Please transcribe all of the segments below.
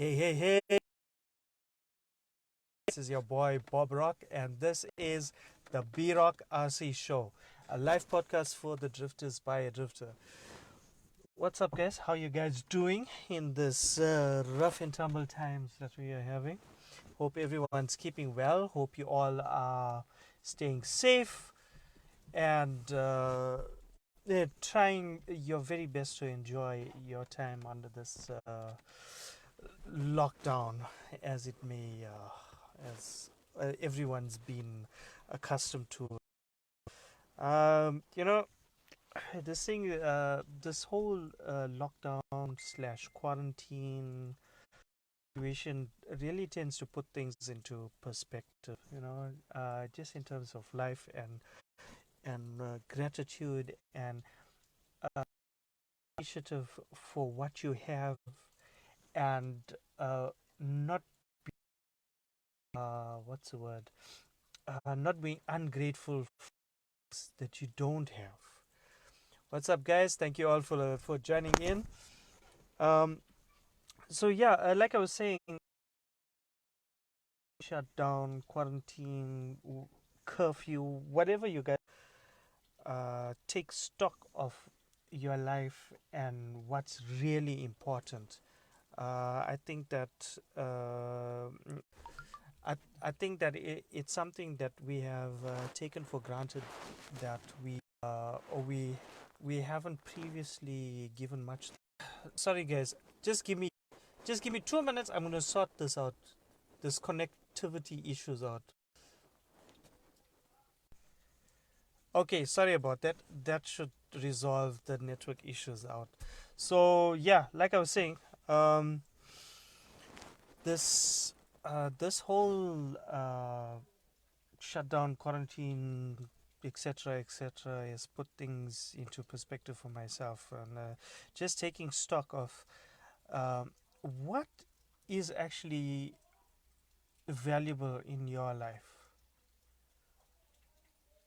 Hey, hey, hey, this is your boy Bob Rock, and this is the B Rock RC Show, a live podcast for the drifters by a drifter. What's up, guys? How you guys doing in this rough and tumble times that we are having? Hope everyone's keeping well. Hope you all are staying safe and trying your very best to enjoy your time under this lockdown, as it may, as everyone's been accustomed to. You know, this whole lockdown slash quarantine situation really tends to put things into perspective. Just in terms of life and gratitude and uh, initiative for what you have and not what's the word? Not being ungrateful that you don't have. What's up, guys? Thank you all for joining in. Um, like I was saying, shutdown, quarantine, curfew, whatever you guys take stock of your life and what's really important. I think that I think that it's something that we have taken for granted that we haven't previously given much. Sorry, guys. Just give me 2 minutes. I'm gonna sort this out. This connectivity issues out. Okay, sorry about that. That should resolve the network issues out. So yeah, like I was saying, um, this whole shutdown, quarantine, etc., has put things into perspective for myself, and just taking stock of what is actually valuable in your life.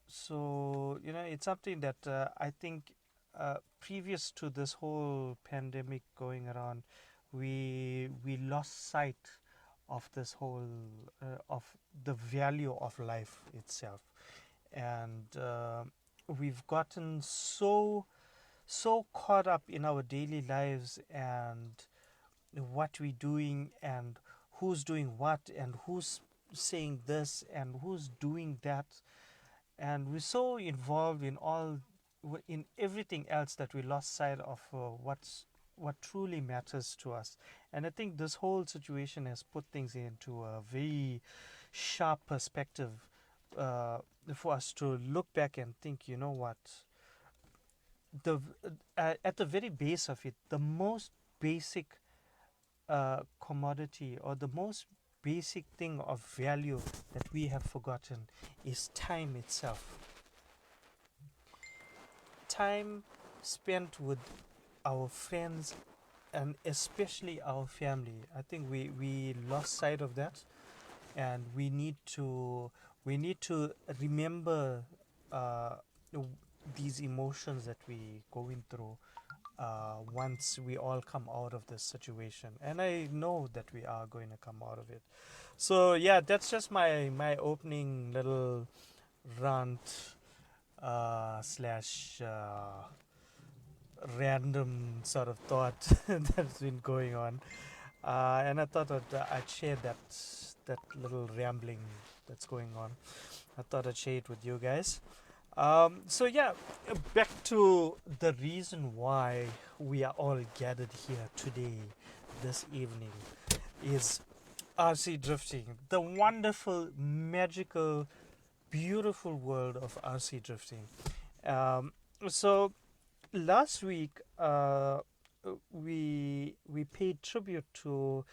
So, it's something that I think previous to this whole pandemic going around, we lost sight of this whole of the value of life itself, and we've gotten so caught up in our daily lives and what we're doing and who's doing what and who's saying this and who's doing that, and we're so involved in in everything else that we lost sight of what truly matters to us. And I think this whole situation has put things into a very sharp perspective, uh, for us to look back and think, you know what, the at the very base of it, the most basic commodity or the most basic thing of value that we have forgotten is time itself. Time spent with our friends and especially our family. I think we lost sight of that, and we need to remember uh, these emotions that we going through once we all come out of this situation, and I know that we are going to come out of it. So yeah, that's just my opening little rant slash random sort of thought that's been going on, and I thought I'd share that little rambling that's going on. I thought I'd share it with you guys. So yeah, back to the reason why we are all gathered here today, this evening, is RC drifting, the wonderful, magical, beautiful world of RC drifting. Um, so last week, we paid tribute to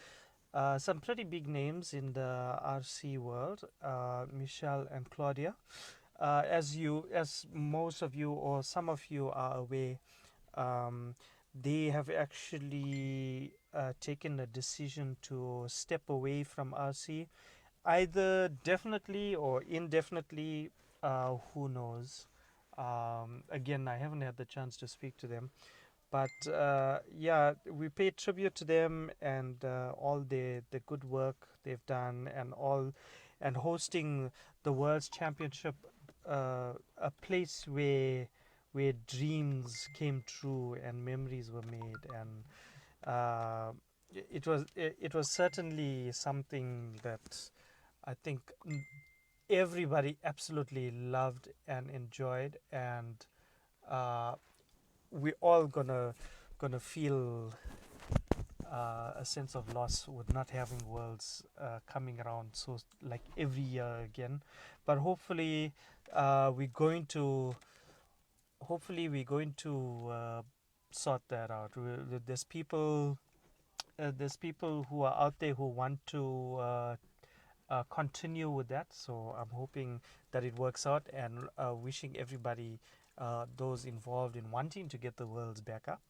some pretty big names in the RC world, Michelle and Claudia. As most of you or some of you are aware, um, they have actually taken a decision to step away from RC, either definitely or indefinitely. Who knows? Again, I haven't had the chance to speak to them, But yeah, we pay tribute to them and all the good work they've done, and all, and hosting the World's Championship, a place where dreams came true and memories were made, and uh, it was certainly something that I think everybody absolutely loved and enjoyed, and uh, we all gonna feel a sense of loss with not having worlds coming around so like every year again. But we're going to we're going to sort that out. There's people who are out there who want to continue with that. So I'm hoping that it works out, and wishing everybody, those involved in wanting to get the worlds back up,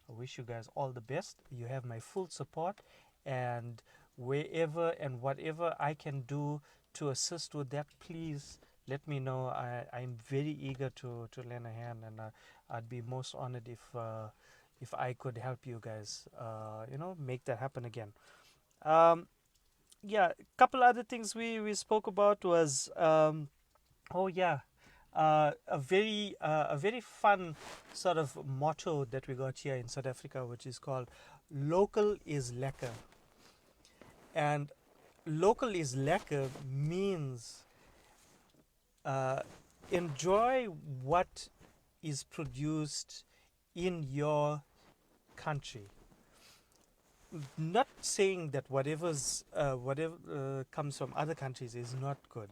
I wish you guys all the best. You have my full support, and wherever and whatever I can do to assist with that, please let me know. I'm very eager to lend a hand, and I'd be most honored if I could help you guys, make that happen again. Um, yeah, a couple other things we spoke about was oh yeah, a very fun sort of motto that we got here in South Africa, which is called "Local is Lekker," and "Local is Lekker" means uh, enjoy what is produced in your country. Not saying that whatever comes from other countries is not good,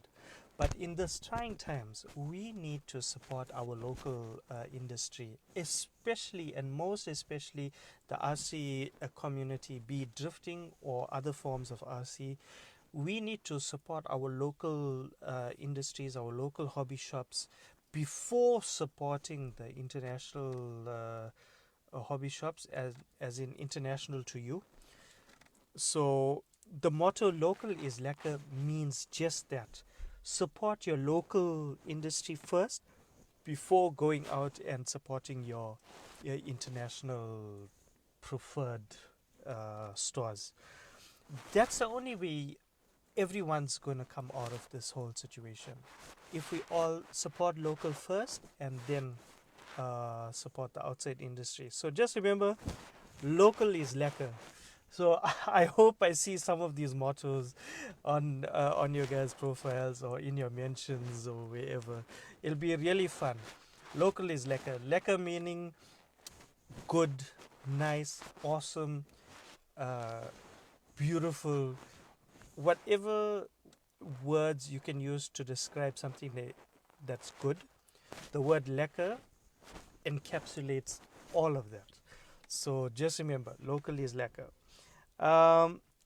but in these trying times, we need to support our local industry, especially and most especially the RC community, be it drifting or other forms of RC. We need to support our local industries, our local hobby shops, before supporting the international hobby shops, as in international to you. So the motto "Local is Lekker" means just that. Support your local industry first before going out and supporting your international preferred stores. That's the only way everyone's going to come out of this whole situation. If we all support local first and then support the outside industry. So just remember, local is lekker. So I hope I see some of these mottos on your guys' profiles or in your mentions or wherever. It'll be really fun. Local is lekker. Lekker meaning good, nice, awesome, uh, beautiful, whatever words you can use to describe something that's good. The word lekker encapsulates all of that. So just remember, local is lekker.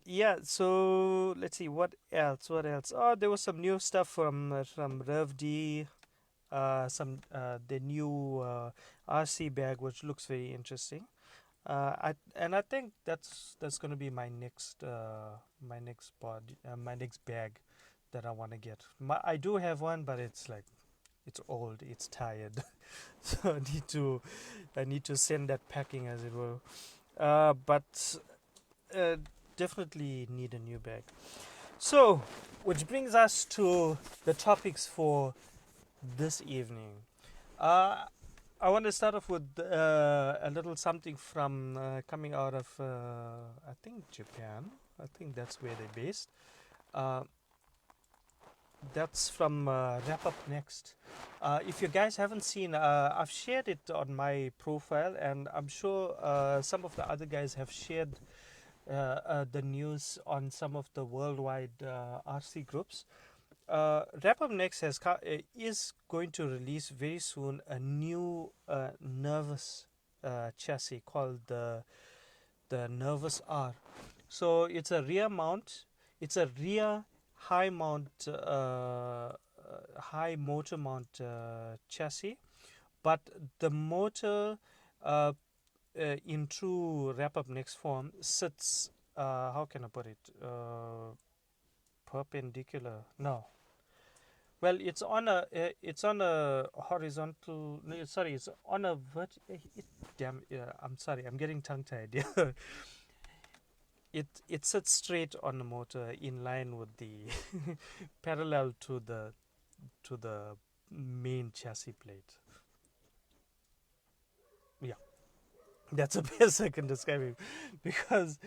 Yeah, so let's see what else. What else? Oh, there was some new stuff from Rev D. Some the new RC bag, which looks very interesting. I think that's gonna be my next pod, my next bag that I want to get. I do have one, but it's like it's old, it's tired, so I need to send that packing, as it were. But uh, definitely need a new bag. So, which brings us to the topics for this evening. Uh, I want to start off with a little something from coming out of I think Japan. I think that's where they're based. Uh, that's from Wrap Up Next. If you guys haven't seen, I've shared it on my profile, and I'm sure some of the other guys have shared the news on some of the worldwide RC groups. Wrap Up Next is going to release very soon a new Nervis chassis called the Nervis R. So it's a rear mount. It's a rear high mount, high motor mount chassis, but the motor, in true Wrap Up Next form, sits. How can I put it? Perpendicular. No. Well, it's on a horizontal. No, sorry, it's on a damn. I'm sorry, I'm getting tongue tied. Yeah, it sits straight on the motor in line with the parallel to the main chassis plate. Yeah, that's the best I can describe it because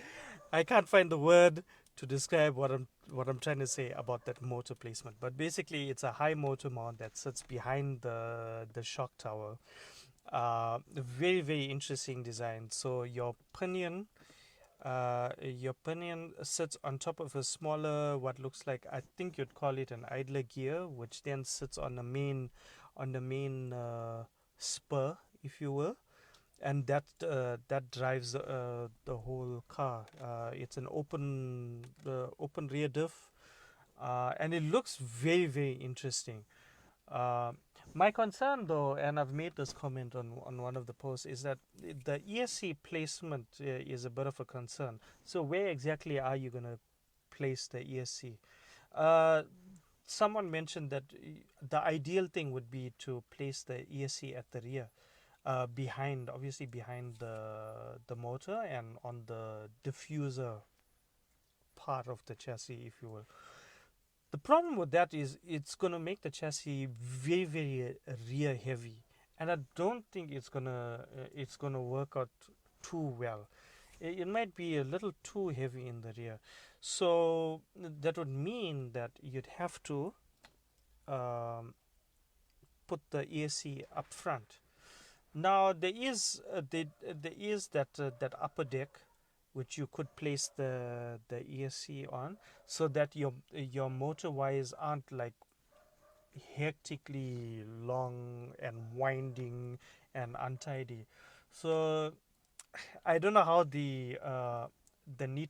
I can't find the word to describe what I'm trying to say about that motor placement. But basically, it's a high motor mount that sits behind the shock tower. Very very interesting design. So your pinion sits on top of a smaller, what looks like, I think you'd call it an idler gear, which then sits on the main spur, if you will, and that drives the whole car. It's an open rear diff, and it looks very very interesting. Uh, my concern, though, and I've made this comment on one of the posts, is that the ESC placement is a bit of a concern. So, where exactly are you going to place the ESC? Uh, Someone mentioned that the ideal thing would be to place the ESC at the rear, obviously behind the motor and on the diffuser part of the chassis, if you will. The problem with that is it's going to make the chassis very very rear heavy, and I don't think it's gonna work out too well. It might be a little too heavy in the rear, so that would mean that you'd have to um, put the ESC up front. Now there is that upper deck which you could place the ESC on, so that your motor wires aren't like hectically long and winding and untidy. So I don't know how the neat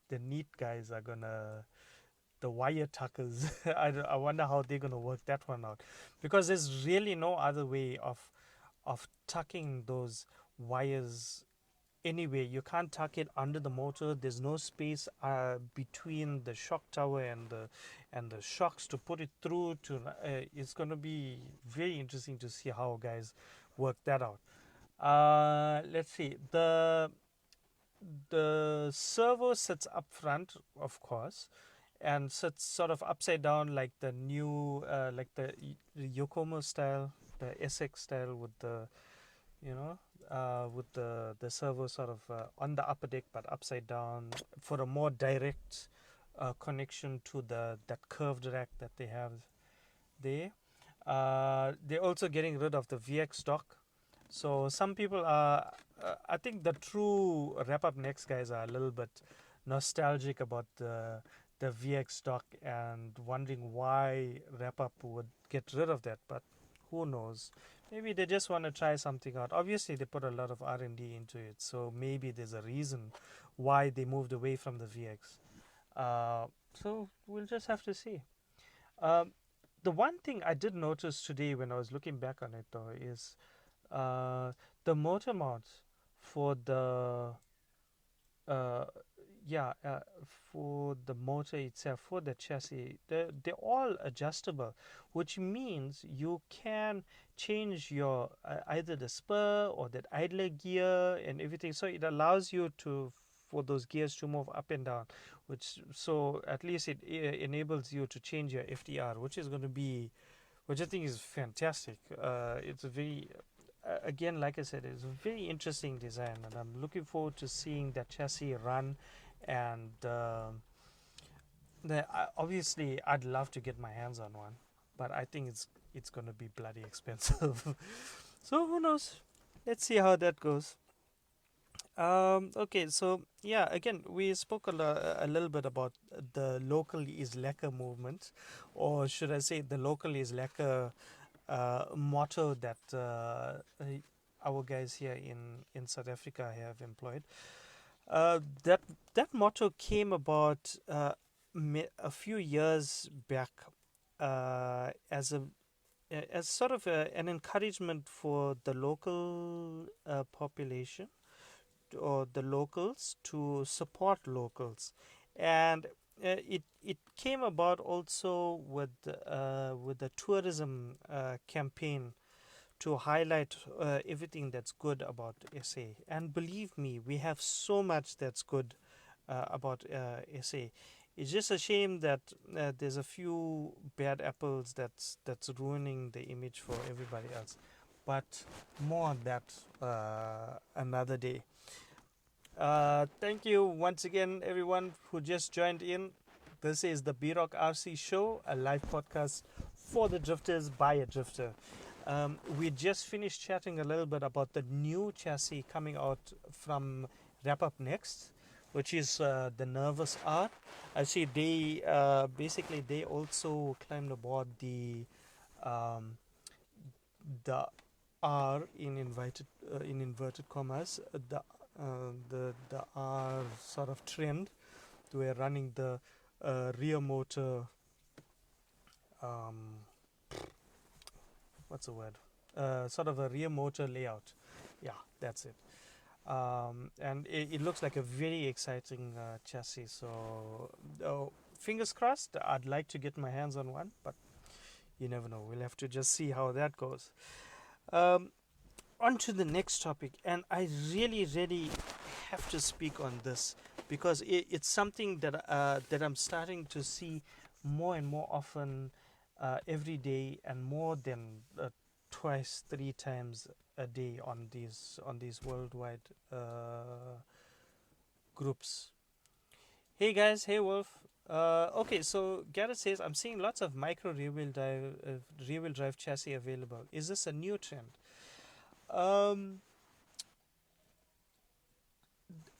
the neat guys are gonna, the wire tuckers. I wonder how they're gonna work that one out, because there's really no other way of tucking those wires anyway. You can't tuck it under the motor. There's no space between the shock tower and the shocks to put it through. It's going to be very interesting to see how guys work that out. Let's see. The servo sits up front, of course, and sits sort of upside down like the new, like the Yokomo style, the SX style, with the, you know, with the servo sort of on the upper deck but upside down for a more direct connection to the that curved rack that they have there. They're also getting rid of the VX dock. So some people are, I think the true wrap up next guys are a little bit nostalgic about the VX dock and wondering why wrap up would get rid of that. But who knows? Maybe they just want to try something out. Obviously, they put a lot of R&D into it, so maybe there's a reason why they moved away from the VX. So we'll just have to see. Um, the one thing I did notice today when I was looking back on it, though, is uh, the motor mounts for the uh, yeah, for the motor itself, for the chassis, they're all adjustable, which means you can change your either the spur or that idler gear and everything. So it allows you to, for those gears to move up and down, which, so at least it enables you to change your FDR, which is going to be, which I think is fantastic. It's a very again, like I said, it's a very interesting design, and I'm looking forward to seeing that chassis run. And obviously, I'd love to get my hands on one, but I think it's gonna be bloody expensive. So who knows? Let's see how that goes. Okay, so yeah, again, we spoke a little bit about the local is Lekker movement, or should I say, the local is Lekker motto that our guys here in South Africa have employed. That that motto came about a few years back as a as sort of an encouragement for the local population or the locals to support locals, and it came about also with the tourism campaign to highlight everything that's good about SA. And believe me, we have so much that's good about SA. It's just a shame that there's a few bad apples that's ruining the image for everybody else. But more on that another day. Thank you once again, everyone who just joined in. This is the B-Rock RC Show, a live podcast for the drifters by a drifter. We just finished chatting a little bit about the new chassis coming out from Wrap Up Next, which is the Nervis R. I see they basically they also climbed aboard um, the R in inverted commas the R sort of trend. We're running the rear motor. Um, what's the word? Sort of a rear motor layout. Yeah, that's it. And it looks like a very exciting chassis. So, fingers crossed. I'd like to get my hands on one, but you never know. We'll have to just see how that goes. Um, on to the next topic, and I really, really have to speak on this because it's something that I'm starting to see more and more often every day, and more than twice, three times a day on these worldwide groups. Hey guys, hey Wolf. Okay, so Garrett says I'm seeing lots of micro rear wheel drive chassis available. Is this a new trend? Um,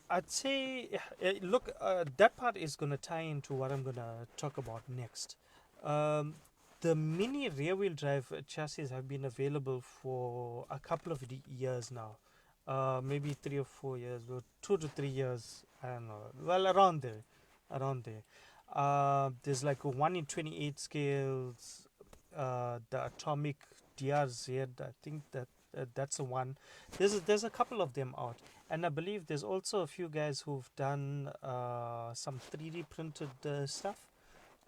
I'd say, look, that part is going to tie into what I'm going to talk about next. Um, the mini rear wheel drive chassis have been available for a couple of years now. Maybe 3 or 4 years, or 2 to 3 years. I don't know. Well, around there. Around there. There's like a 1 in 28 scales, the Atomic DRZ. I think that's the one. There's a couple of them out, and I believe there's also a few guys who've done some 3D printed stuff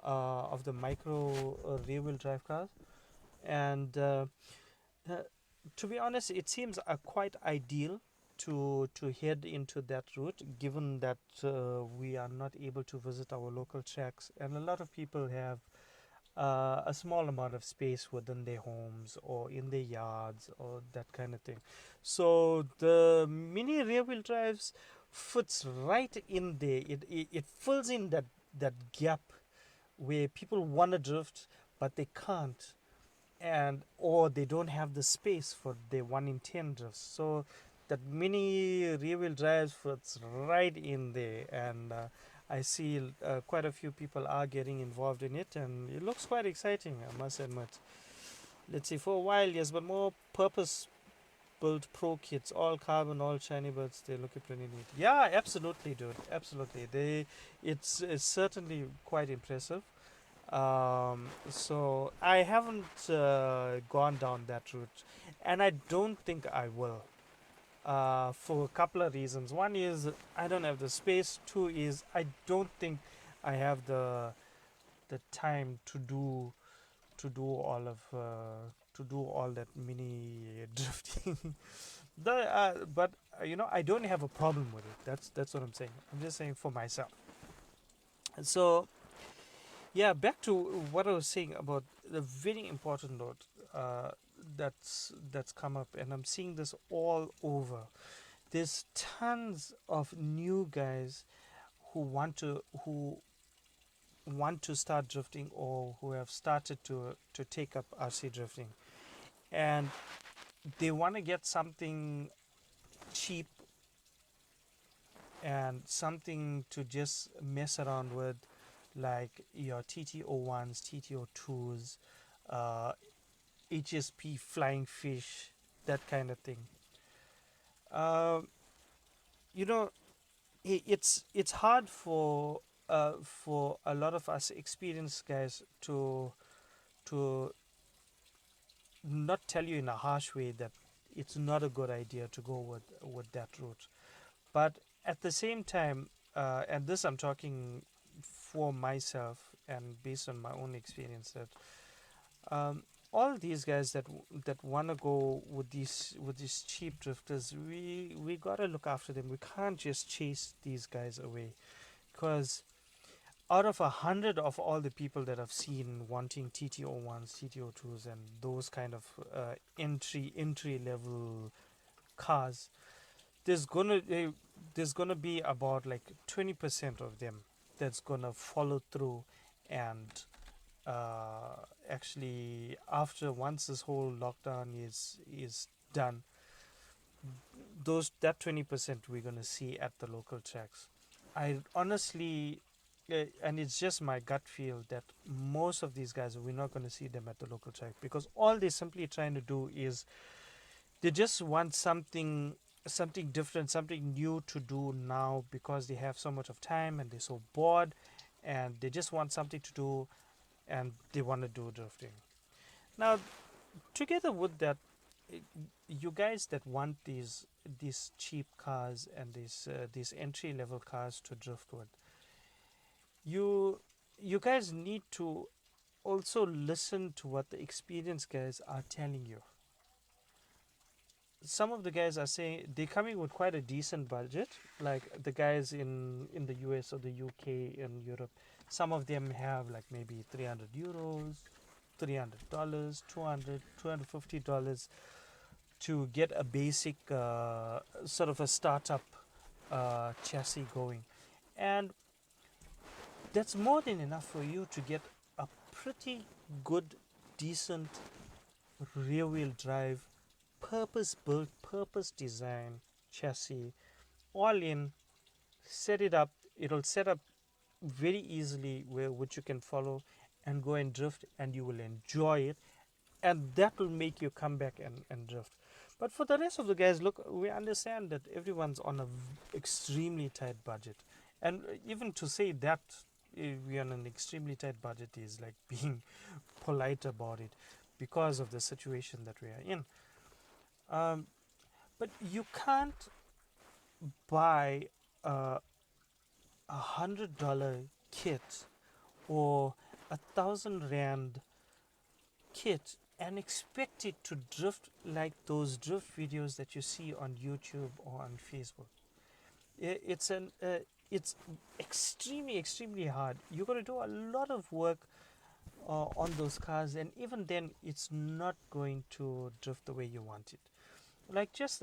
of the micro rear wheel drive cars, and uh, to be honest, it seems quite ideal to head into that route, given that we are not able to visit our local tracks, and a lot of people have a small amount of space within their homes or in their yards or that kind of thing. So the mini rear wheel drives fits right in there. It fills in that gap where people want to drift but they can't, and or they don't have the space for their 1 in 10 drifts. So that mini rear wheel drive fits right in there, and I see quite a few people are getting involved in it, and it looks quite exciting, I must admit. Let's see, for a while, yes, but more purpose built pro kits, all carbon, all shiny birds, they look pretty neat. Yeah, absolutely, dude, absolutely. It's certainly quite impressive. So I haven't gone down that route, and I don't think I will. For a couple of reasons. One is I don't have the space. Two is I don't think I have the time to do all of to do all that mini drifting. But I don't have a problem with it. That's what I'm saying. I'm just saying for myself. So yeah, back to what I was saying about the very important note that's come up, and I'm seeing this all over. There's tons of new guys who want to start drifting, or who have started to take up RC drifting, and they want to get something cheap and something to just mess around with, like your TT01s, TT02s, uh, HSP flying fish, that kind of thing. Uh, you know, it's hard for a lot of us experienced guys to not tell you in a harsh way that it's not a good idea to go with that route, but at the same time, and this I'm talking for myself and based on my own experience that all these guys that want to go with these cheap drifters, we gotta look after them. We can't just chase these guys away, because out of 100 of all the people that I've seen wanting TTO1s, TTO2s, and those kind of entry level cars, there's gonna be about like 20% of them that's gonna follow through and actually after once this whole lockdown is done, those that 20% we're gonna see at the local tracks. I honestly, and it's just my gut feel that most of these guys we're not gonna see them at the local track, because all they're simply trying to do is they just want something different, something new to do now, because they have so much of time and they're so bored and they just want something to do and they want to do drifting. Now, together with that, eh, you guys that want these cheap cars and these entry level cars to drift with, you you guys need to also listen to what the experienced guys are telling you. Some of the guys are saying they're coming with quite a decent budget, like the guys in the US or the UK and Europe. Some of them have like maybe €300, $300, 200, $250 to get a basic sort of a startup chassis going, and that's more than enough for you to get a pretty good, decent rear wheel drive, purpose built, purpose designed chassis, all in. Set it up. It'll set up very easily, where which you can follow and go and drift, and you will enjoy it, and that will make you come back and drift. But for the rest of the guys, look, we understand that everyone's on a extremely tight budget, and even to say that we are on an extremely tight budget is like being polite about it, because of the situation that we are in. um, but you can't buy $100 kit or R1,000 kit and expect it to drift like those drift videos that you see on YouTube or on Facebook. It's extremely hard. You're going to do a lot of work on those cars, and even then, it's not going to drift the way you want it. Like just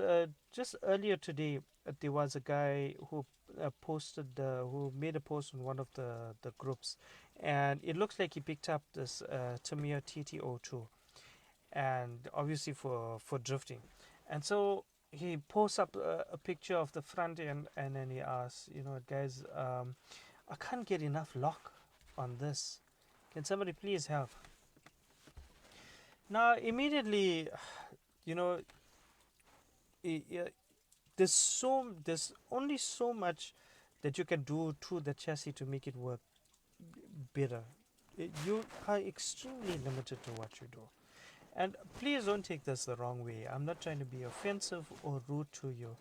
earlier today, there was a guy who who made a post on one of the groups, and it looks like he picked up this Tamiya TT02, and obviously for drifting, and so he posts up a picture of the front end, and then he asks, guys, I can't get enough lock on this. Can somebody please help? Now immediately, you know, there's only so much that you can do to the chassis to make it work better. You are extremely limited to what you do. And please don't take this the wrong way. I'm not trying to be offensive or rude to you,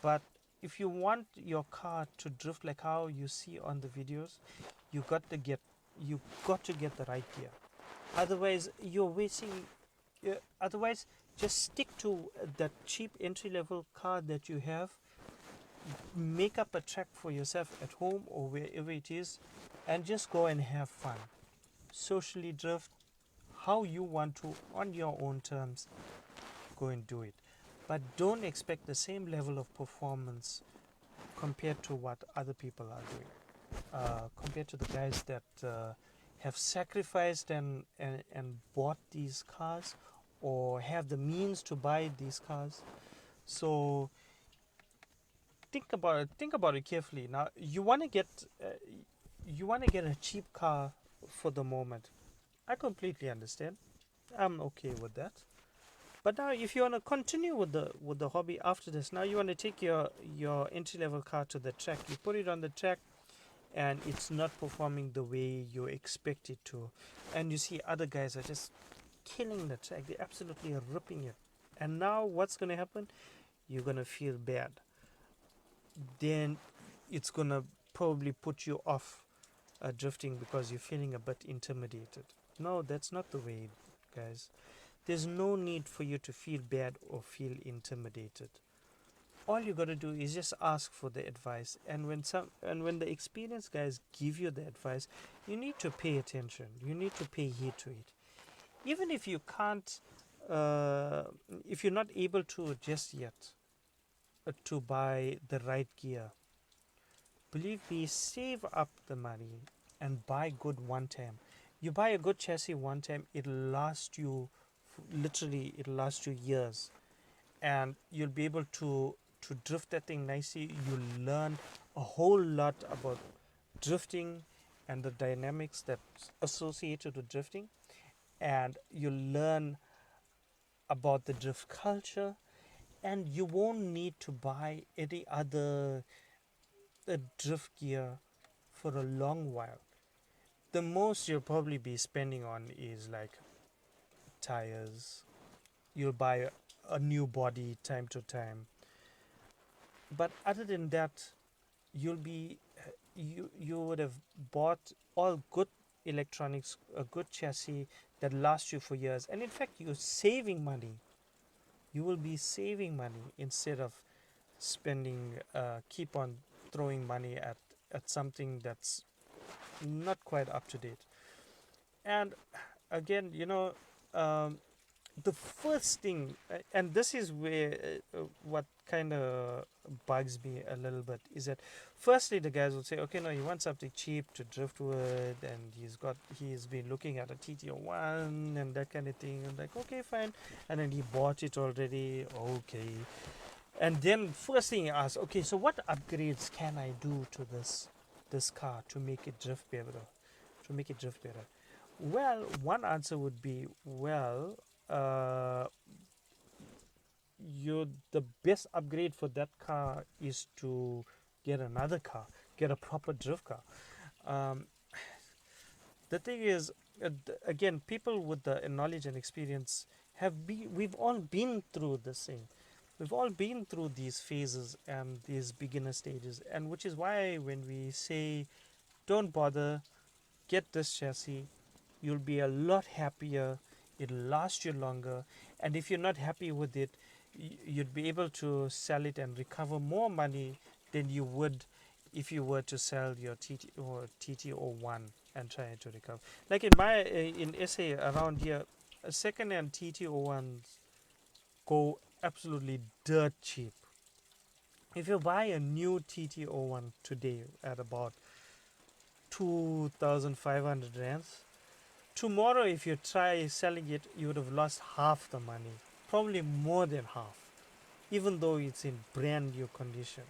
but if you want your car to drift like how you see on the videos, you got to get you got to get the right gear. Otherwise, you're wasting. Otherwise, just stick to that cheap entry level car that you have. Make up a track for yourself at home or wherever it is, and just go and have fun. Socially drift how you want to on your own terms. Go and do it, but don't expect the same level of performance compared to what other people are doing. Compared to the guys that have sacrificed and bought these cars, or have the means to buy these cars. So think about it carefully. Now you want to get a cheap car for the moment. I completely understand. I'm okay with that. But now, if you want to continue with the hobby after this, now you want to take your entry level car to the track. You put it on the track, and it's not performing the way you expect it to, and you see other guys are just killing the track. They're absolutely ripping it. And now, what's going to happen? You're going to feel bad. Then it's going to probably put you off drifting because you're feeling a bit intimidated. No, that's not the way, guys. There's no need for you to feel bad or feel intimidated. All you got to do is just ask for the advice, and when the experienced guys give you the advice, you need to pay attention. You need to pay heed to it. Even if you can't, if you're not able to just yet to buy the right gear, believe me, save up the money and buy good one time. You buy a good chassis one time, it'll last you, literally, it'll last you years, and you'll be able to drift that thing nicely. You'll learn a whole lot about drifting and the dynamics that's associated with drifting, and you'll learn about the drift culture, and you won't need to buy any other drift gear for a long while. The most you'll probably be spending on is like tires. You'll buy a new body time to time, but other than that, you'll be you would have bought all good electronics, a good chassis that lasts you for years, and in fact, you're saving money. You will be saving money instead of spending, keep on throwing money at something that's not quite up to date. And again, the first thing, and this is where what kind of bugs me a little bit, is that firstly the guys will say, okay, no, you want something cheap to drift with, and he's been looking at a TT01 and that kind of thing. I'm like, okay, fine. And then he bought it already. Okay. And then first thing he asks, okay, so what upgrades can I do to this car to make it drift better? To make it drift better. Well, one answer would be, well, the best upgrade for that car is to get another car, get a proper drift car. Um, the thing is, again, people with the knowledge and experience we've all been through this thing. We've all been through these phases and these beginner stages, and which is why when we say, don't bother, get this chassis, you'll be a lot happier, it'll last you longer, and if you're not happy with it, you'd be able to sell it and recover more money than you would if you were to sell your TT01 and try to recover. Like in SA around here, a second-hand TT01s go absolutely dirt cheap. If you buy a new TT01 today at about 2,500 rands, tomorrow if you try selling it, you would have lost half the money, probably more than half, even though it's in brand new condition.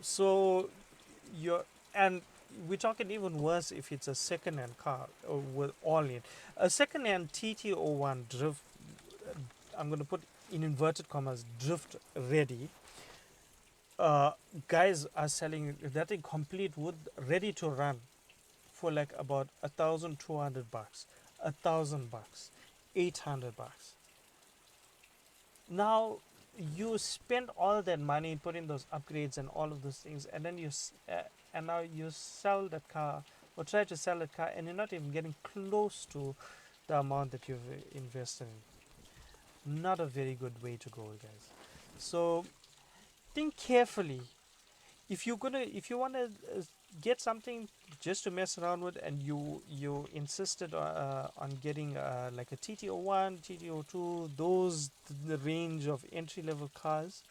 So and we're talking even worse if it's a second-hand car or with all in. A second-hand TT01 drift, I'm going to put in inverted commas, drift ready. Guys are selling that thing complete with ready to run for like about $1,200, $1,000, $800. Now you spend all that money putting those upgrades and all of those things, and then and now you sell that car or try to sell that car, and you're not even getting close to the amount that you've invested in. Not a very good way to go, guys. So think carefully. If you want to get something just to mess around with, and you insisted on getting like a TT01, TT02, those the range of entry level cars,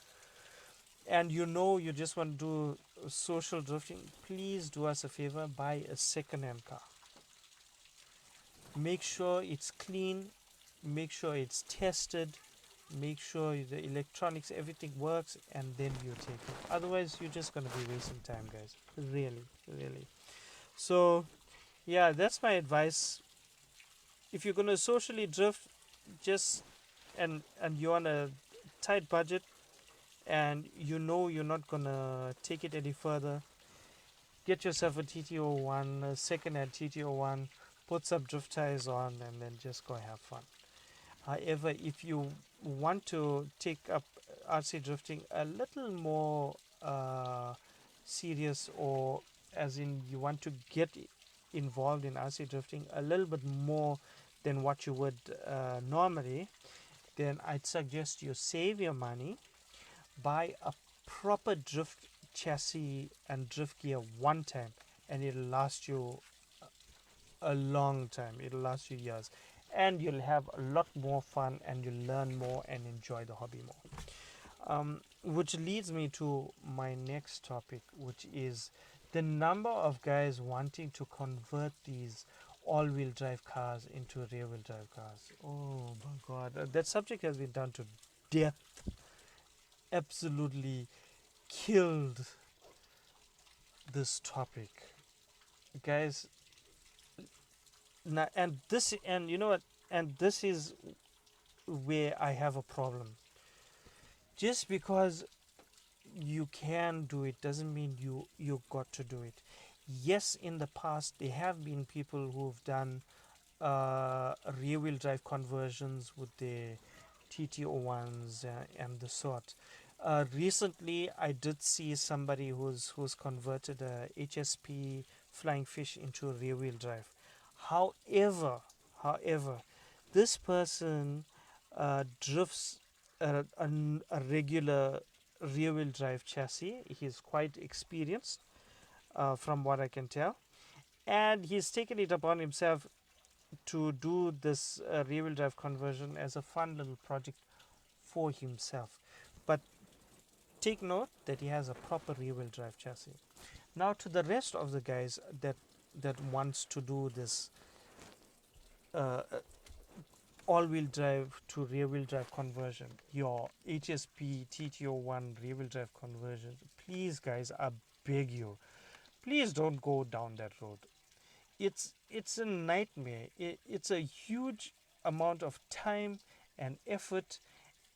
and you just want to do social drifting, please do us a favor, buy a second hand car. Make sure it's clean, make sure it's tested, make sure the electronics, everything works, and then you take it. Otherwise you're just going to be wasting time, guys. Really. So yeah, that's my advice. If you're going to socially drift, just and you're on a tight budget, and you're not going to take it any further, get yourself a TT01, a second hand TT01, put some drift tires on, and then just go have fun. However, if you want to take up RC drifting a little more serious, or as in you want to get involved in RC drifting a little bit more than what you would normally, then I'd suggest you save your money, buy a proper drift chassis and drift gear one time, and it'll last you a long time. It'll last you years, and you'll have a lot more fun, and you'll learn more and enjoy the hobby more. Which leads me to my next topic, which is the number of guys wanting to convert these all-wheel drive cars into rear-wheel drive cars. Oh my God, that subject has been done to death. Absolutely killed this topic, guys. Now, and you know what? And this is where I have a problem. Just because you can do it doesn't mean you got to do it. Yes, in the past there have been people who've done rear wheel drive conversions with their TTO1s and the sort. Recently, I did see somebody who's converted a HSP Flying Fish into a rear wheel drive. However, this person drifts a regular rear wheel drive chassis. He's quite experienced, from what I can tell, and he's taken it upon himself to do this rear wheel drive conversion as a fun little project for himself. But take note that he has a proper rear wheel drive chassis. Now, to the rest of the guys that wants to do this uh, all wheel drive to rear wheel drive conversion, your HSP TTO1 rear wheel drive conversion, please, guys, I beg you, please don't go down that road. It's a nightmare. It's a huge amount of time and effort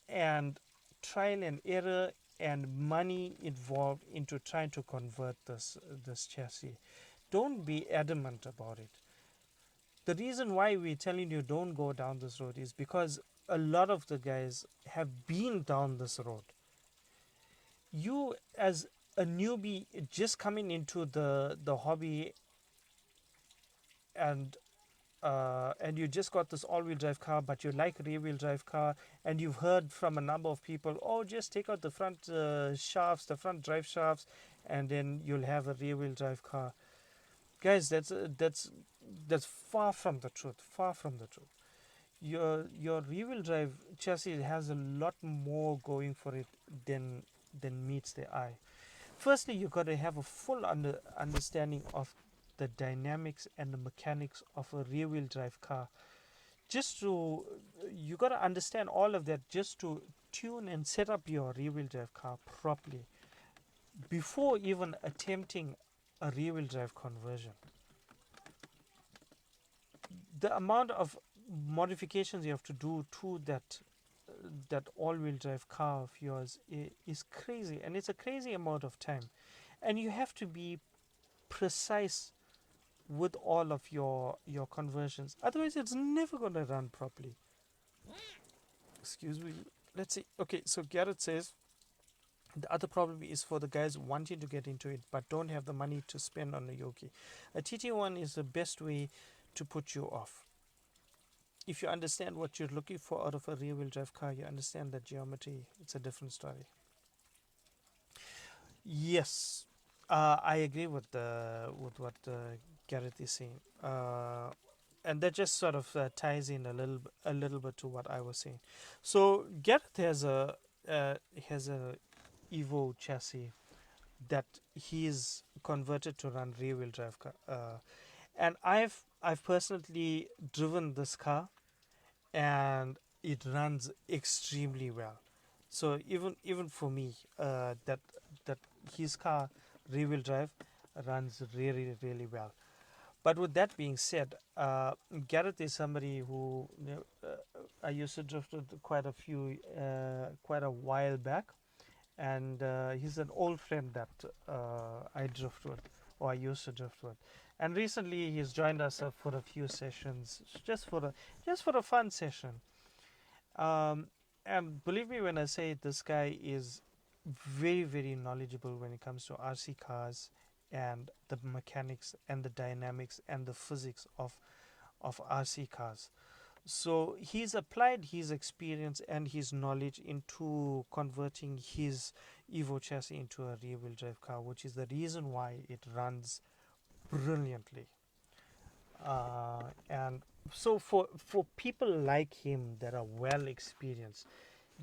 and trial and error and money involved into trying to convert this chassis. Don't be adamant about it. The reason why we're telling you don't go down this road is because a lot of the guys have been down this road. You, as a newbie just coming into the hobby, and you just got this all-wheel drive car, but you like rear-wheel drive car, and you've heard from a number of people, oh, just take out the front shafts, the front drive shafts, and then you'll have a rear-wheel drive car. Guys, that's far from the truth. Far from the truth. Your rear-wheel drive chassis has a lot more going for it than meets the eye. Firstly, you got to have a full understanding of the dynamics and the mechanics of a rear-wheel drive car. Just to You got to understand all of that just to tune and set up your rear-wheel drive car properly before even attempting a rear-wheel drive conversion. The amount of modifications you have to do to that all-wheel drive car of yours is crazy, and it's a crazy amount of time, and you have to be precise with all of your conversions, otherwise it's never going to run properly. Excuse me. Let's see. Okay, so Garrett says the other problem is for the guys wanting to get into it but don't have the money to spend on a yoke. A TT1 is the best way to put you off. If you understand what you're looking for out of a rear wheel drive car, you understand that geometry, it's a different story. Yes, I agree with what Garrett is saying, and that just sort of ties in a little bit to what I was saying. So Garrett has a Evo chassis that he's converted to run rear wheel drive car, and I've personally driven this car, and it runs extremely well. So even for me, that his car rear wheel drive runs really really well. But with that being said, Garrett is somebody who I used to drift with quite a while back, and he's an old friend that I drift with, or I used to drift with. And recently, he's joined us for a few sessions, just for a fun session. And believe me when I say this guy is very very knowledgeable when it comes to RC cars and the mechanics and the dynamics and the physics of RC cars. So he's applied his experience and his knowledge into converting his Evo chassis into a rear wheel drive car, which is the reason why it runs brilliantly. And so for people like him that are well experienced,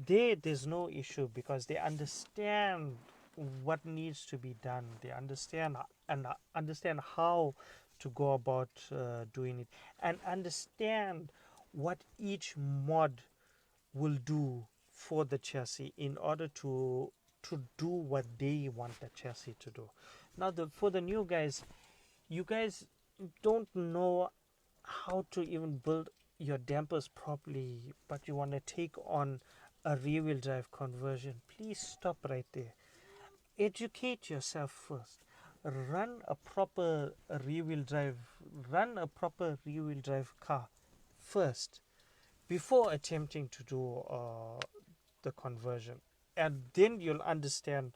there's no issue because they understand what needs to be done. They understand and understand how to go about doing it, and understand what each mod will do for the chassis in order to do what they want the chassis to do. Now, for the new guys, you guys don't know how to even build your dampers properly, but you want to take on a rear wheel drive conversion. Please stop right there. Educate yourself first. Run a proper rear wheel drive. Run a proper rear wheel drive car first before attempting to do the conversion, and then you'll understand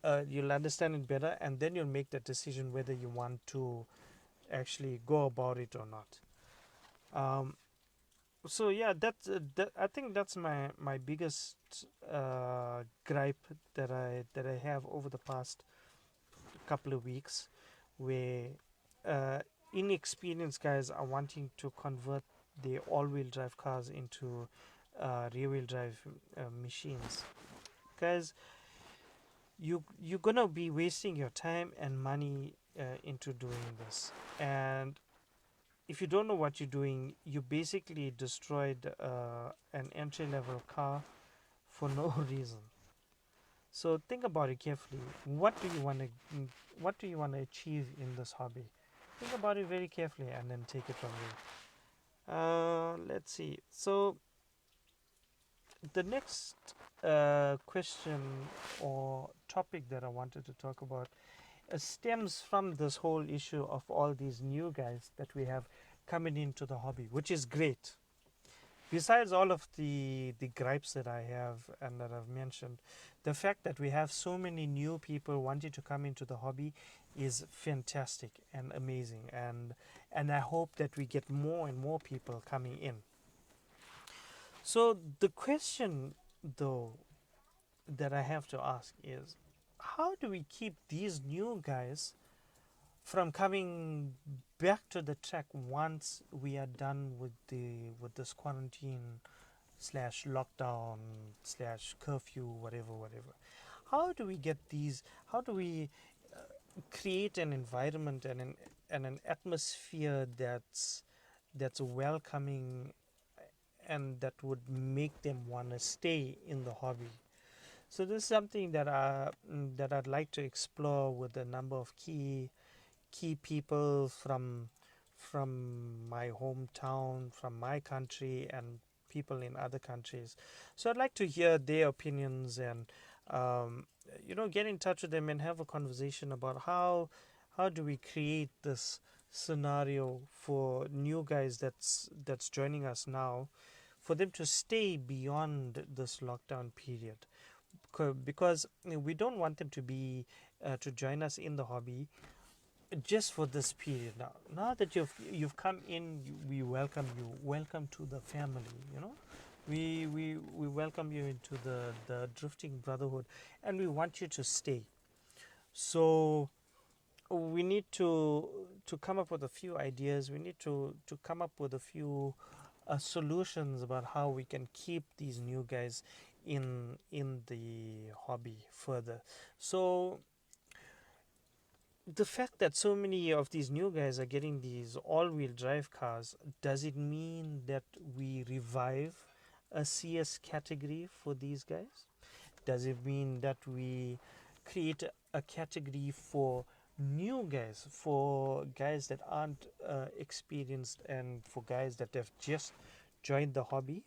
it better, and then you'll make the decision whether you want to actually go about it or not. Um, so yeah, I think that's my biggest gripe that I have over the past couple of weeks, where uh, inexperienced guys are wanting to convert their all-wheel drive cars into rear-wheel drive machines. Guys, you're gonna be wasting your time and money into doing this, and if you don't know what you're doing, you basically destroyed an entry-level car for no reason. So think about it carefully. What do you want to achieve in this hobby? Think about it very carefully and then take it from there. Let's see. So the next question or topic that I wanted to talk about stems from this whole issue of all these new guys that we have coming into the hobby, which is great. Besides all of the gripes that I have and that I've mentioned, the fact that we have so many new people wanting to come into the hobby is fantastic and amazing, and I hope that we get more and more people coming in. So the question, though, that I have to ask is, how do we keep these new guys from coming back to the track once we are done with this quarantine slash lockdown slash curfew, whatever? How do we get these? How do we create an environment and an atmosphere that's welcoming and that would make them want to stay in the hobby? So this is something that I'd like to explore with a number of key people from my hometown, from my country, and people in other countries. So I'd like to hear their opinions and get in touch with them and have a conversation about how do we create this scenario for new guys that's joining us now, for them to stay beyond this lockdown period, because we don't want them to join us in the hobby just for this period. Now that you've come in, we welcome you. Welcome to the family. We welcome you into the drifting brotherhood, and we want you to stay. So we need to come up with a few ideas. We need to come up with a few solutions about how we can keep these new guys in the hobby further. So the fact that so many of these new guys are getting these all-wheel drive cars, does it mean that we revive a CS category for these guys? Does it mean that we create a category for new guys, for guys that aren't experienced, and for guys that have just joined the hobby?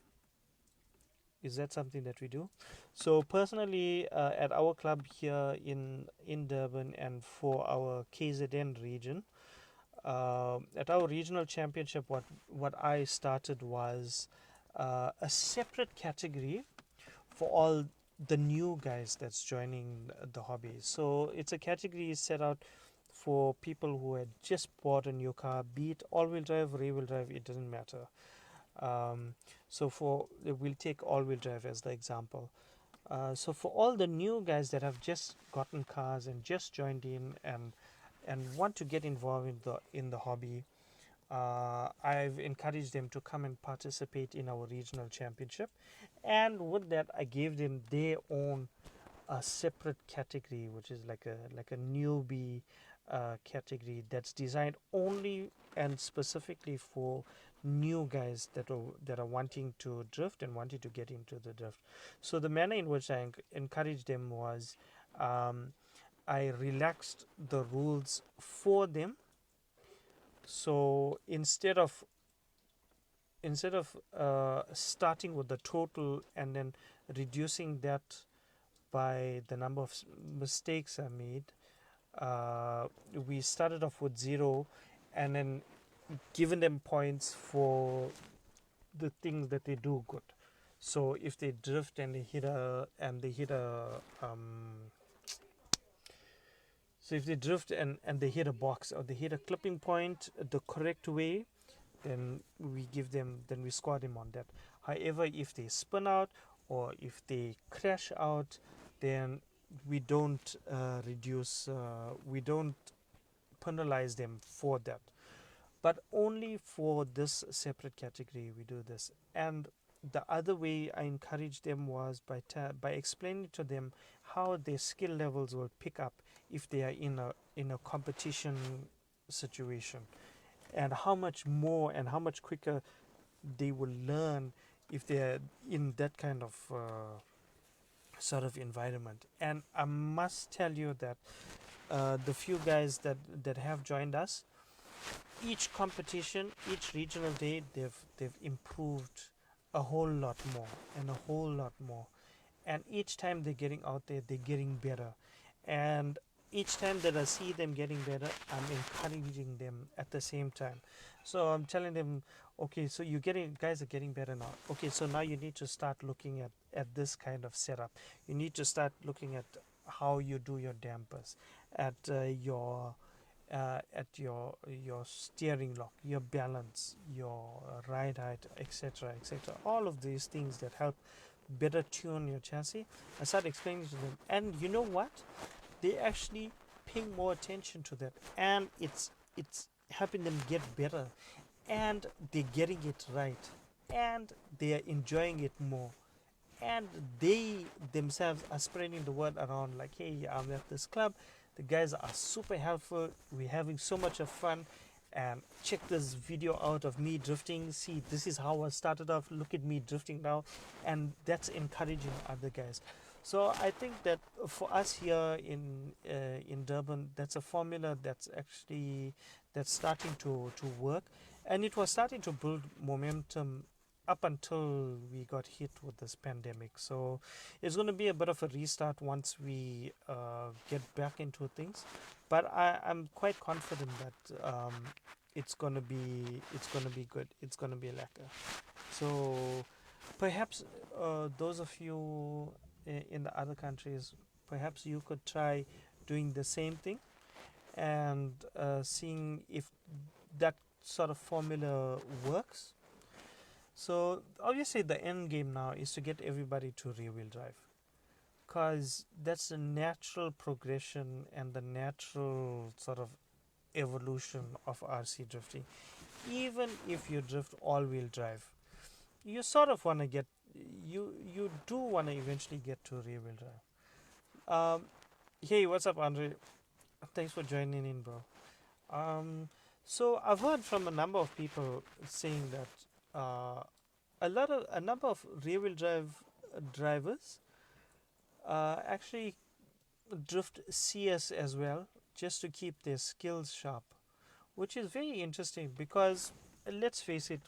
Is that something that we do? So personally, at our club here in Durban and for our KZN region, at our regional championship, what I started was a separate category for all the new guys that's joining the hobby. So it's a category set out for people who had just bought a new car, be it all-wheel drive, rear-wheel drive, it doesn't matter. Um, so for we'll take all-wheel drive as the example. So for all the new guys that have just gotten cars and just joined in and want to get involved in the hobby, I've encouraged them to come and participate in our regional championship, and with that, I gave them their own separate category, which is like a newbie category that's designed only and specifically for new guys that are wanting to drift and wanting to get into the drift. So the manner in which I encouraged them was, um, I relaxed the rules for them. So instead of starting with the total and then reducing that by the number of mistakes I made, we started off with 0 and then giving them points for the things that they do good. So if they drift and they hit a so if they drift and they hit a box or they hit a clipping point the correct way, then we score them on that. However, if they spin out or if they crash out, then we don't penalize them for that, but only for this separate category we do this. And the other way I encouraged them was by explaining to them how their skill levels will pick up if they are in a competition situation, and how much more and how much quicker they will learn if they're in that kind of sort of environment. And I must tell you that the few guys that have joined us, each competition, each regional day, they've improved a whole lot more and a whole lot more. And each time they're getting out there, they're getting better. And each time that I see them getting better, I'm encouraging them at the same time. So I'm telling them, okay, so guys are getting better now. Okay, so now you need to start looking at this kind of setup. You need to start looking at how you do your dampers, at your steering lock, your balance, your ride height, etc., etc. All of these things that help better tune your chassis. I start explaining to them, and you know what? They actually paying more attention to that, and it's helping them get better, and they're getting it right, and they are enjoying it more, and they themselves are spreading the word around like, hey, I'm at this club, the guys are super helpful, we're having so much of fun, and check this video out of me drifting, see, this is how I started off, look at me drifting now. And that's encouraging other guys. So I think that for us here in Durban, that's a formula that's starting to work, and it was starting to build momentum up until we got hit with this pandemic. So it's going to be a bit of a restart once we get back into things, but I'm quite confident that it's going to be good. It's going to be Lekker. So perhaps those of you in the other countries, perhaps you could try doing the same thing and seeing if that sort of formula works. So obviously the end game now is to get everybody to rear wheel drive, because that's the natural progression and the natural sort of evolution of RC drifting. Even if you drift all wheel drive, you sort of want to get you do want to eventually get to rear wheel drive. Hey, what's up, Andre? Thanks for joining in, bro. So I've heard from a number of people saying that a number of rear wheel drive drivers actually drift CS as well, just to keep their skills sharp, which is very interesting because let's face it,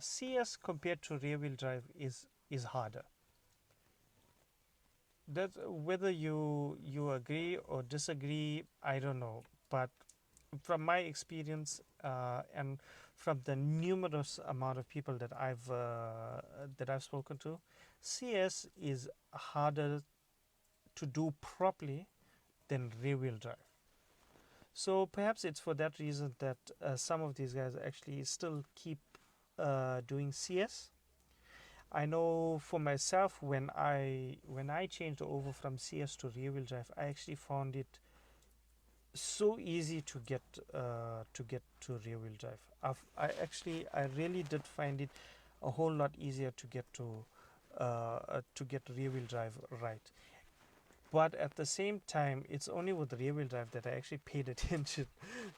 CS compared to rear wheel drive is harder. That whether you agree or disagree, I don't know, but from my experience and from the numerous amount of people that I've spoken to, CS is harder to do properly than rear wheel drive. So perhaps it's for that reason that some of these guys actually still keep doing CS. I know for myself, when I changed over from CS to rear wheel drive, I actually found it so easy to get to rear wheel drive. I really did find it a whole lot easier to get rear wheel drive right. But at the same time, it's only with rear wheel drive that I actually paid attention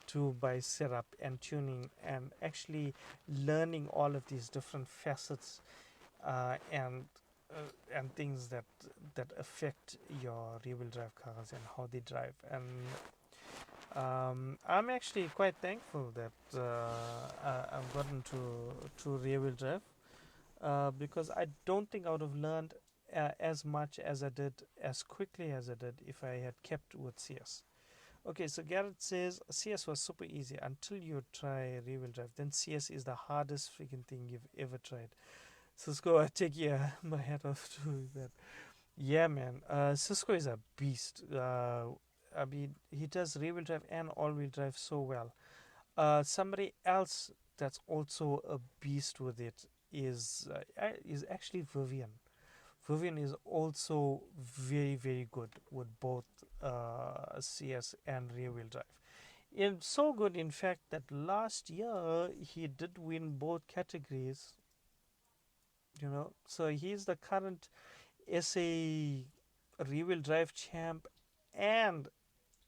to by setup and tuning and actually learning all of these different facets uh, and and things that affect your rear wheel drive cars and how they drive. And I'm actually quite thankful that I've gotten to rear wheel drive because I don't think I would have learned as much as I did, as quickly as I did, if I had kept with CS. Okay, so Garrett says CS was super easy until you try rear wheel drive. Then CS is the hardest freaking thing you've ever tried. Cisco, I take my hat off to that. Yeah, man. Cisco is a beast. I mean, he does rear wheel drive and all wheel drive so well. Somebody else that's also a beast with it is actually Vivian. Vivian is also very very good with both CS and rear wheel drive. It's so good, in fact, that last year he did win both categories. So he's the current SA rear wheel drive champ and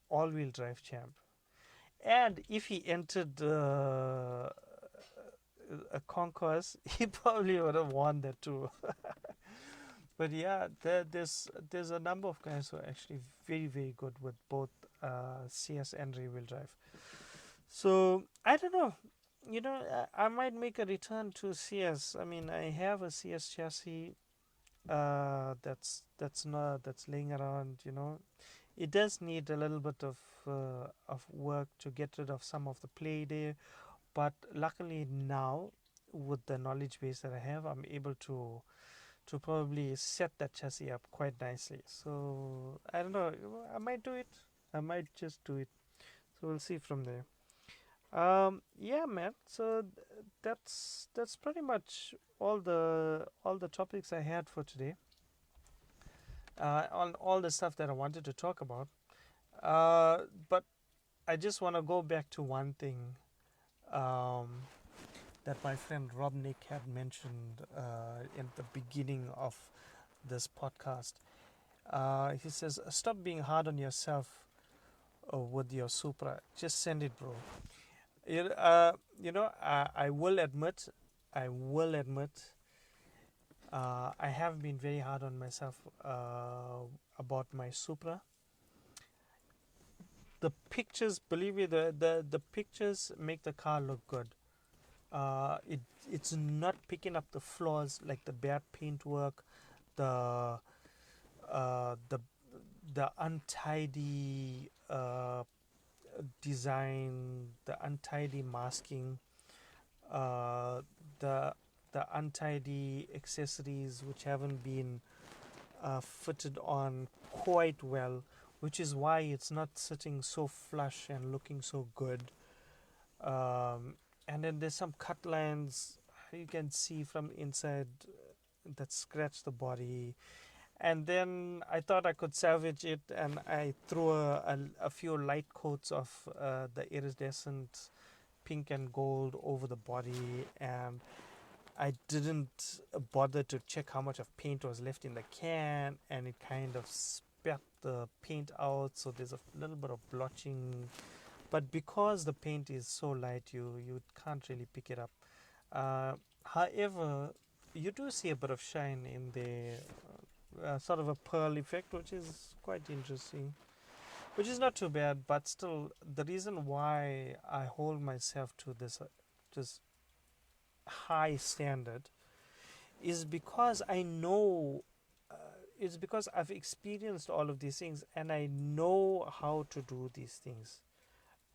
all wheel drive champ. And if he entered a concourse, he probably would have won that too. But yeah, there's a number of guys who are actually very very good with both CS and rear wheel drive. So I don't know. I might make a return to CS. I mean, I have a CS chassis that's laying around. It does need a little bit of work to get rid of some of the play there, but luckily now, with the knowledge base that I have, I'm able to probably set that chassis up quite nicely. So I don't know. I might do it. I might just do it. So we'll see from there. Yeah, man. So that's pretty much all the topics I had for today. On all the stuff that I wanted to talk about. But I just want to go back to one thing um, that my friend Rob Nick had mentioned in the beginning of this podcast. He says, "Stop being hard on yourself with your Supra. Just send it, bro." I will admit, I will admit, I have been very hard on myself about my Supra. The pictures, believe me, the pictures make the car look good. It's not picking up the flaws like the bad paintwork, the uh, the the untidy design, the untidy masking, uh, the the untidy accessories which haven't been fitted on quite well, which is why it's not sitting so flush and looking so good. And then there's some cut lines you can see from inside that scratch the body. And then I thought I could salvage it, and I threw a few light coats of the iridescent pink and gold over the body, and I didn't bother to check how much of paint was left in the can, and it kind of spat the paint out, so there's a little bit of blotching. But because the paint is so light, you can't really pick it up. However, you do see a bit of shine in there, sort of a pearl effect, which is quite interesting, which is not too bad. But still, the reason why I hold myself to this high standard is because I know, it's because I've experienced all of these things and I know how to do these things.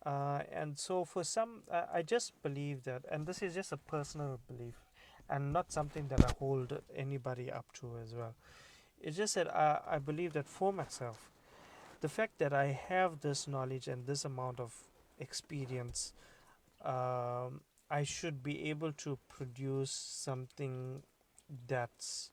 And so for some, I just believe that, and this is just a personal belief and not something that I hold anybody up to as well. It's just that I believe that for myself, the fact that I have this knowledge and this amount of experience, I should be able to produce something that's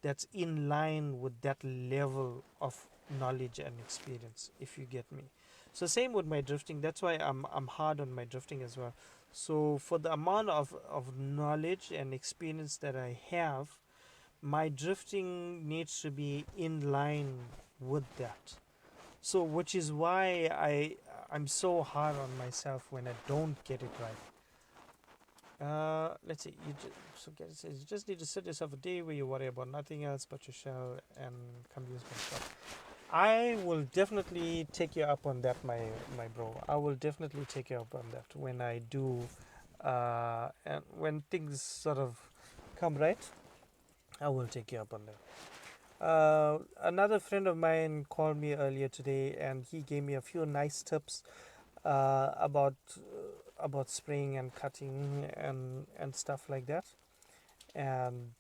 that's in line with that level of knowledge and experience, if you get me. So same with my drifting. That's why I'm hard on my drifting as well. So for the amount of knowledge and experience that I have, my drifting needs to be in line with that. So which is why I'm so hard on myself when I don't get it right. Let's see. Garrett says you just need to set yourself a day where you worry about nothing else but your shell and come use my stuff. I will definitely take you up on that, my bro. I will definitely take you up on that when I do, and when things sort of come right. I will take you up on that. Another friend of mine called me earlier today, and he gave me a few nice tips about spraying and cutting and stuff like that. And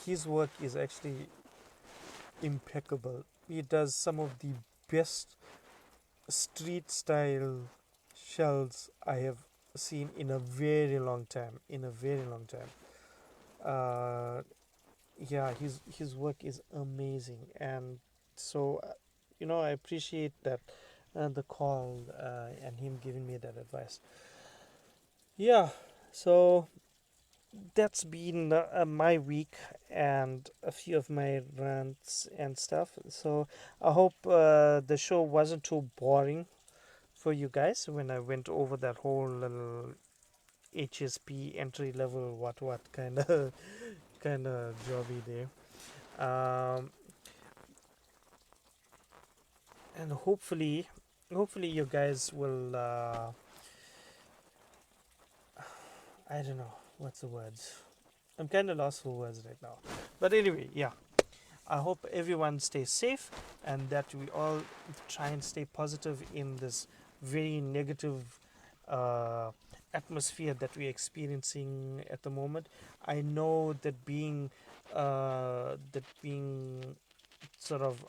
his work is actually impeccable. He does some of the best street style shells I have seen in a very long time. In a very long time. Yeah, his work is amazing, and so I appreciate that the call and him giving me that advice. Yeah, so that's been my week and a few of my rants and stuff. So I hope the show wasn't too boring for you guys when I went over that whole little HSP entry level what kind of kind of jobby there. Um, and hopefully you guys will. I don't know what's the words. I'm kind of lost for words right now. But anyway, yeah. I hope everyone stays safe and that we all try and stay positive in this very negative uh, atmosphere that we're experiencing at the moment. I know that being sort of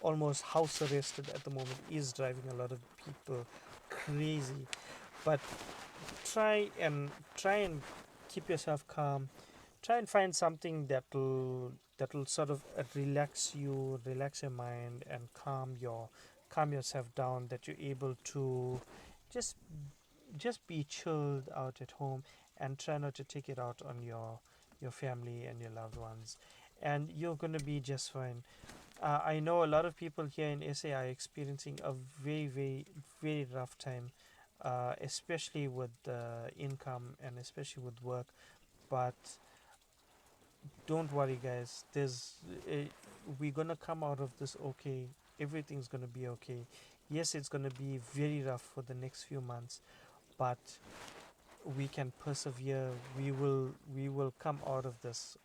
almost house arrested at the moment is driving a lot of people crazy. But try and keep yourself calm. Try and find something that'll sort of relax your mind, and calm yourself down. That you're able to just just be chilled out at home, and try not to take it out on your family and your loved ones, and you're gonna be just fine. I know a lot of people here in SA are experiencing a very, very, very rough time, especially with income and especially with work. But don't worry, guys. We're gonna come out of this okay. Everything's gonna be okay. Yes, it's gonna be very rough for the next few months, but we can persevere. We will come out of this,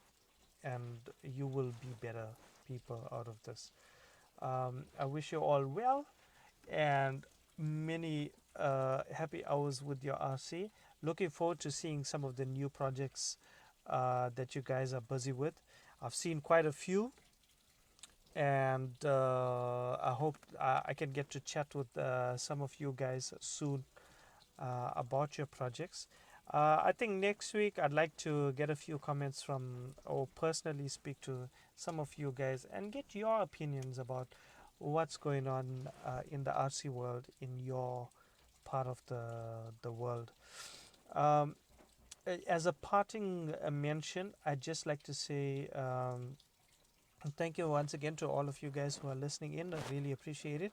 and you will be better people out of this. I wish you all well and many happy hours with your RC. Looking forward to seeing some of the new projects that you guys are busy with. I've seen quite a few, and I hope I can get to chat with some of you guys soon about your projects. I think next week I'd like to get a few comments from, or personally speak to some of you guys and get your opinions about what's going on in the RC world in your part of the world. Um, as a parting mention, I'd just like to say thank you once again to all of you guys who are listening in. I really appreciate it.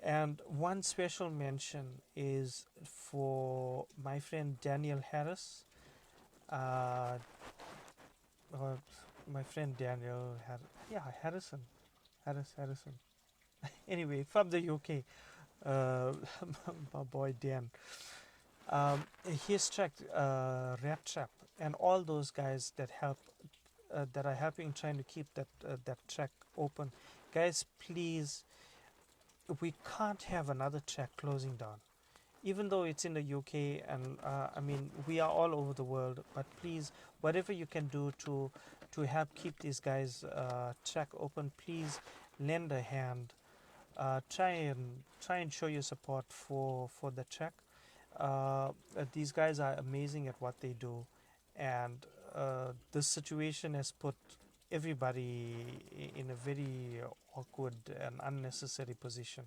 And one special mention is for my friend Daniel Harris, or my friend Daniel Harrison, Harrison. Anyway, from the UK, my boy Dan. His track, Rat Trap, and all those guys that are helping trying to keep that track open. Guys, please, we can't have another track closing down. Even though it's in the UK, and I mean we are all over the world, but please, whatever you can do to help keep these guys track open, please lend a hand. Try and show your support for the track. These guys are amazing at what they do, and this situation has put everybody in a very awkward and unnecessary position.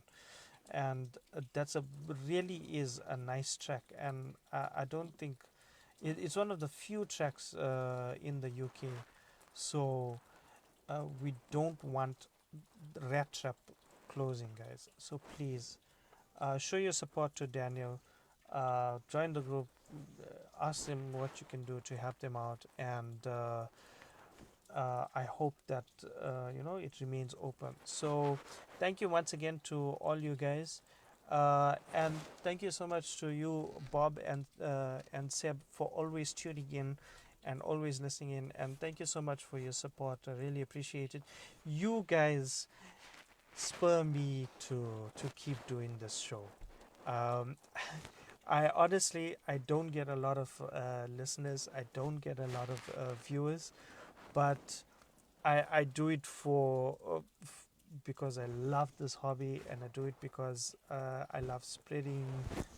And that's a really is a nice track, and I don't think it's one of the few tracks in the UK. So we don't want Rat Trap closing, guys. So please show your support to Daniel. Join the group. Ask them what you can do to help them out, and I hope that it remains open. So thank you once again to all you guys, and thank you so much to you, Bob and Seb, for always tuning in and always listening in. And thank you so much for your support. I really appreciate it. You guys spur me to keep doing this show. Um, I honestly I don't get a lot of listeners. I don't get a lot of viewers, but I do it for because I love this hobby, and I do it because I love spreading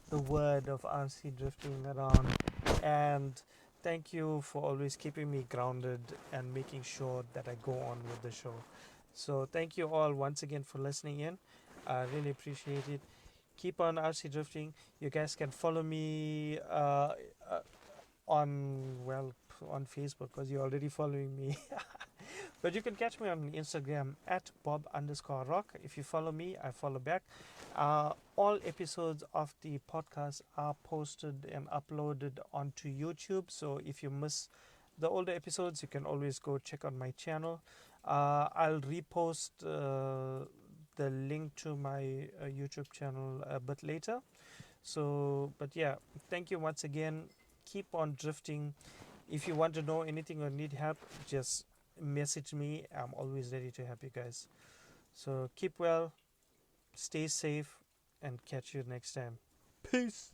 the word of RC drifting around. And thank you for always keeping me grounded and making sure that I go on with the show. So thank you all once again for listening in. I really appreciate it. Keep on RC drifting. You guys can follow me on Facebook, because you're already following me. But you can catch me on Instagram at Bob_rock. If you follow me, I follow back. All episodes of the podcast are posted and uploaded onto YouTube. So if you miss the older episodes, you can always go check out my channel. I'll repost the link to my YouTube channel a bit later. So, but yeah, thank you once again. Keep on drifting. If you want to know anything or need help, just message me. I'm always ready to help you guys. So keep well, stay safe, and catch you next time. Peace.